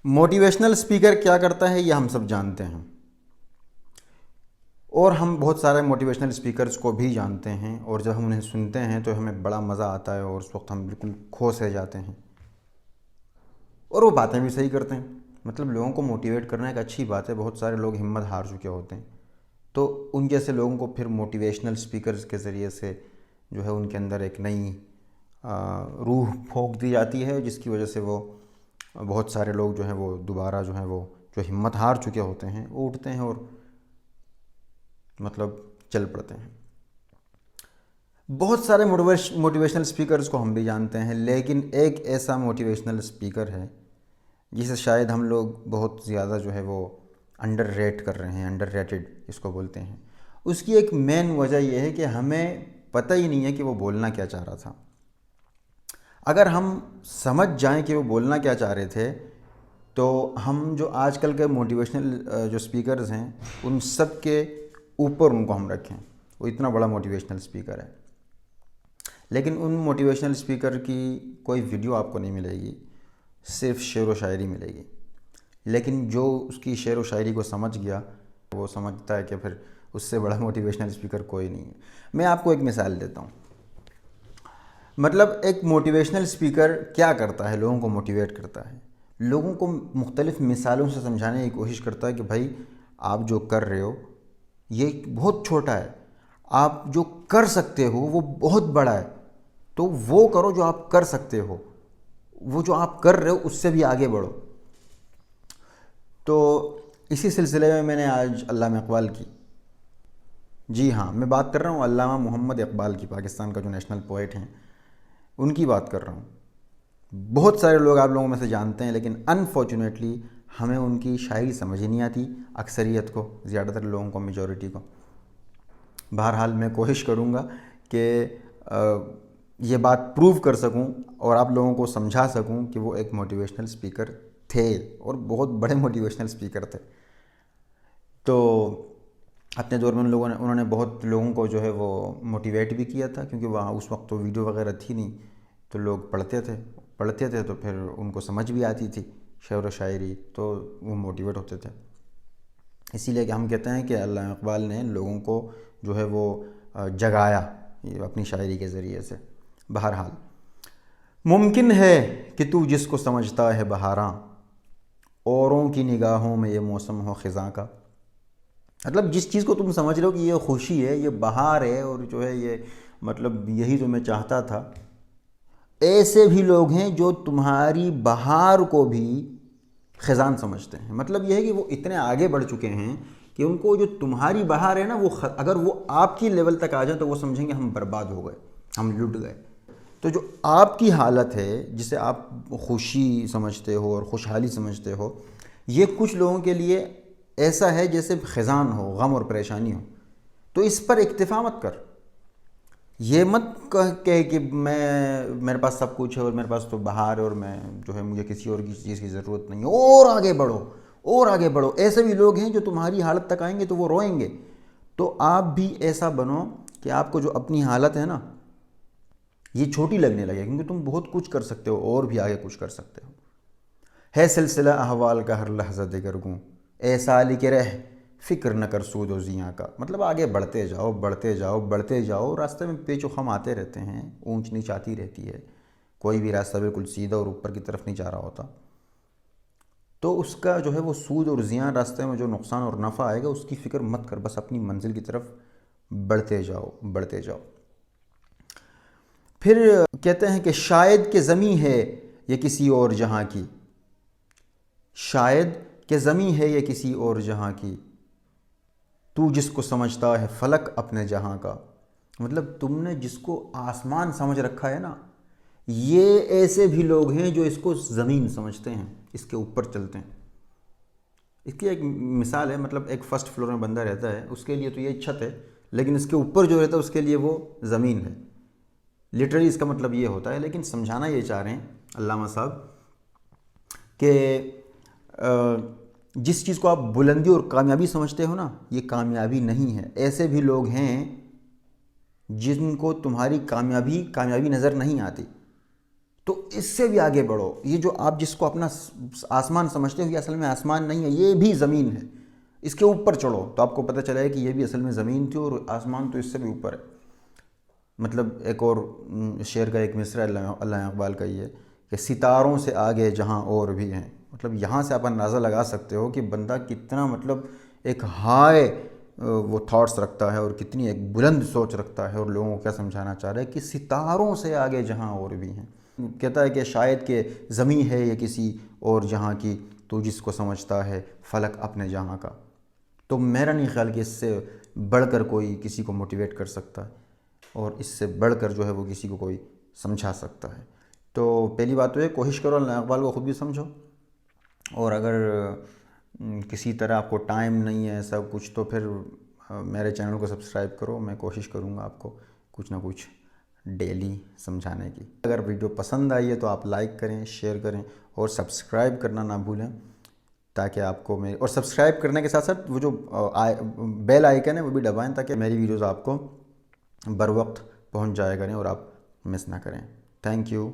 Motivational speaker کیا کرتا ہے یہ ہم سب جانتے ہیں، اور ہم بہت سارے موٹیویشنل اسپیکرز کو بھی جانتے ہیں، اور جب ہم انہیں سنتے ہیں تو ہمیں بڑا مزہ آتا ہے اور اس وقت ہم بالکل کھو سے جاتے ہیں، اور وہ باتیں بھی صحیح کرتے ہیں۔ مطلب لوگوں کو موٹیویٹ کرنا ایک اچھی بات ہے، بہت سارے لوگ ہمت ہار چکے ہوتے ہیں، تو ان جیسے لوگوں کو پھر موٹیویشنل اسپیکرز کے ذریعے سے جو ہے ان کے اندر ایک نئی روح پھونک دی جاتی ہے، جس کی وجہ سے وہ بہت سارے لوگ جو ہیں وہ دوبارہ جو ہیں وہ جو ہمت ہار چکے ہوتے ہیں وہ اٹھتے ہیں اور مطلب چل پڑتے ہیں۔ بہت سارے موٹیویشنل اسپیکرز کو ہم بھی جانتے ہیں، لیکن ایک ایسا موٹیویشنل اسپیکر ہے جسے شاید ہم لوگ بہت زیادہ جو ہے وہ انڈر ریٹ کر رہے ہیں، انڈر ریٹڈ اس کو بولتے ہیں۔ اس کی ایک مین وجہ یہ ہے کہ ہمیں پتہ ہی نہیں ہے کہ وہ بولنا کیا چاہ رہا تھا۔ اگر ہم سمجھ جائیں کہ وہ بولنا کیا چاہ رہے تھے تو ہم جو آج کل کے موٹیویشنل جو اسپیکرز ہیں ان سب کے اوپر ان کو ہم رکھیں، وہ اتنا بڑا موٹیویشنل اسپیکر ہے، لیکن ان موٹیویشنل اسپیکر کی کوئی ویڈیو آپ کو نہیں ملے گی، صرف شعر و شاعری ملے گی۔ لیکن جو اس کی شعر و شاعری کو سمجھ گیا وہ سمجھتا ہے کہ پھر اس سے بڑا موٹیویشنل اسپیکر کوئی نہیں ہے۔ میں آپ کو ایک مثال دیتا ہوں۔ مطلب ایک موٹیویشنل اسپیکر کیا کرتا ہے؟ لوگوں کو موٹیویٹ کرتا ہے، لوگوں کو مختلف مثالوں سے سمجھانے کی کوشش کرتا ہے کہ بھائی آپ جو کر رہے ہو یہ بہت چھوٹا ہے، آپ جو کر سکتے ہو وہ بہت بڑا ہے، تو وہ کرو جو آپ کر سکتے ہو، وہ جو آپ کر رہے ہو اس سے بھی آگے بڑھو۔ تو اسی سلسلے میں نے آج علامہ اقبال کی، جی ہاں میں بات کر رہا ہوں علامہ محمد اقبال کی، پاکستان کا جو نیشنل پوئٹ ہیں ان کی بات کر رہا ہوں۔ بہت سارے لوگ آپ لوگوں میں سے جانتے ہیں، لیکن انفارچونیٹلی ہمیں ان کی شاعری سمجھ ہی نہیں آتی، اکثریت کو، زیادہ تر لوگوں کو، میجورٹی کو۔ بہرحال میں کوشش کروں گا کہ یہ بات پروو کر سکوں اور آپ لوگوں کو سمجھا سکوں کہ وہ ایک موٹیویشنل اسپیکر تھے، اور بہت بڑے موٹیویشنل اسپیکر تھے۔ تو اپنے دور میں انہوں نے بہت لوگوں کو جو ہے وہ موٹیویٹ بھی کیا تھا، کیونکہ وہاں اس وقت تو ویڈیو وغیرہ تھی نہیں، تو لوگ پڑھتے تھے تو پھر ان کو سمجھ بھی آتی تھی شعر و شاعری، تو وہ موٹیویٹ ہوتے تھے۔ اسی لیے کہ ہم کہتے ہیں کہ علامہ اقبال نے لوگوں کو جو ہے وہ جگایا اپنی شاعری کے ذریعے سے۔ بہرحال ممکن ہے کہ تو جس کو سمجھتا ہے بہاراں، اوروں کی نگاہوں میں یہ موسم ہو خزاں کا۔ مطلب جس چیز کو تم سمجھ رہے ہو کہ یہ خوشی ہے، یہ بہار ہے، اور جو ہے یہ مطلب یہی تو میں چاہتا تھا، ایسے بھی لوگ ہیں جو تمہاری بہار کو بھی خزان سمجھتے ہیں۔ مطلب یہ ہے کہ وہ اتنے آگے بڑھ چکے ہیں کہ ان کو جو تمہاری بہار ہے نا، وہ اگر وہ آپ کی لیول تک آ جائیں تو وہ سمجھیں گے ہم برباد ہو گئے، ہم لٹ گئے۔ تو جو آپ کی حالت ہے جسے آپ خوشی سمجھتے ہو اور خوشحالی سمجھتے ہو، یہ کچھ لوگوں کے لیے ایسا ہے جیسے خزان ہو، غم اور پریشانی ہو۔ تو اس پر اکتفا مت کر، یہ مت کہے کہ میرے پاس سب کچھ ہے اور میرے پاس تو بہار ہے اور میں جو ہے مجھے کسی اور کی چیز کی ضرورت نہیں ہے، اور آگے بڑھو اور آگے بڑھو۔ ایسے بھی لوگ ہیں جو تمہاری حالت تک آئیں گے تو وہ روئیں گے۔ تو آپ بھی ایسا بنو کہ آپ کو جو اپنی حالت ہے نا یہ چھوٹی لگنے لگے، کیونکہ تم بہت کچھ کر سکتے ہو اور بھی آگے کچھ کر سکتے ہو۔ ہے سلسلہ احوال کا ہر لحظہ دگرگوں، اے سالی کے رہ فکر نہ کر سود و زیاں کا۔ مطلب آگے بڑھتے جاؤ، بڑھتے جاؤ، بڑھتے جاؤ، راستے میں پیچ و خم آتے رہتے ہیں، اونچ نیچ آتی رہتی ہے، کوئی بھی راستہ بالکل سیدھا اور اوپر کی طرف نہیں جا رہا ہوتا۔ تو اس کا جو ہے وہ سود اور زیاں، راستے میں جو نقصان اور نفع آئے گا اس کی فکر مت کر، بس اپنی منزل کی طرف بڑھتے جاؤ، بڑھتے جاؤ۔ پھر کہتے ہیں کہ شاید کہ زمیں ہے یہ کسی اور جہاں کی، شاید کہ زمیں ہے یہ کسی اور جہاں کی، تو جس کو سمجھتا ہے فلک اپنے جہاں کا۔ مطلب تم نے جس کو آسمان سمجھ رکھا ہے نا، یہ ایسے بھی لوگ ہیں جو اس کو زمین سمجھتے ہیں، اس کے اوپر چلتے ہیں۔ اس کی ایک مثال ہے، مطلب ایک فرسٹ فلور میں بندہ رہتا ہے، اس کے لیے تو یہ چھت ہے، لیکن اس کے اوپر جو رہتا ہے اس کے لیے وہ زمین ہے۔ لٹرلی اس کا مطلب یہ ہوتا ہے، لیکن سمجھانا یہ چاہ رہے ہیں علامہ صاحب کہ جس چیز کو آپ بلندی اور کامیابی سمجھتے ہو نا، یہ کامیابی نہیں ہے۔ ایسے بھی لوگ ہیں جن کو تمہاری کامیابی نظر نہیں آتی، تو اس سے بھی آگے بڑھو. یہ جو آپ جس کو اپنا آسمان سمجھتے ہو، یہ اصل میں آسمان نہیں ہے، یہ بھی زمین ہے. اس کے اوپر چڑھو تو آپ کو پتہ چلے کہ یہ بھی اصل میں زمین تھی اور آسمان تو اس سے بھی اوپر ہے. مطلب ایک اور شعر کا ایک مصرع علامہ اقبال کا یہ ہے کہ ستاروں سے آگے جہاں اور بھی ہیں. مطلب یہاں سے آپ اندازہ لگا سکتے ہو کہ بندہ کتنا مطلب ایک ہائے وہ تھاٹس رکھتا ہے اور کتنی ایک بلند سوچ رکھتا ہے، اور لوگوں کو کیا سمجھانا چاہ رہا ہے کہ ستاروں سے آگے جہاں اور بھی ہیں. کہتا ہے کہ شاید کہ زمین ہے یہ کسی اور جہاں کی، تو جس کو سمجھتا ہے فلک اپنے جہاں کا. تو میرا نہیں خیال کہ اس سے بڑھ کر کوئی کسی کو موٹیویٹ کر سکتا ہے، اور اس سے بڑھ کر جو ہے وہ کسی کو کوئی سمجھا سکتا ہے. تو پہلی بات تو یہ کوشش کرو علامہ اقبال کو خود بھی سمجھو، اور اگر کسی طرح آپ کو ٹائم نہیں ہے سب کچھ، تو پھر میرے چینل کو سبسکرائب کرو. میں کوشش کروں گا آپ کو کچھ نہ کچھ ڈیلی سمجھانے کی. اگر ویڈیو پسند آئی ہے تو آپ لائک کریں، شیئر کریں، اور سبسکرائب کرنا نہ بھولیں، تاکہ آپ کو اور سبسکرائب کرنے کے ساتھ ساتھ وہ جو بیل آئیکن ہے وہ بھی دبائیں، تاکہ میری ویڈیوز آپ کو بر وقت پہنچ جایا کریں اور آپ مس نہ کریں. Thank you.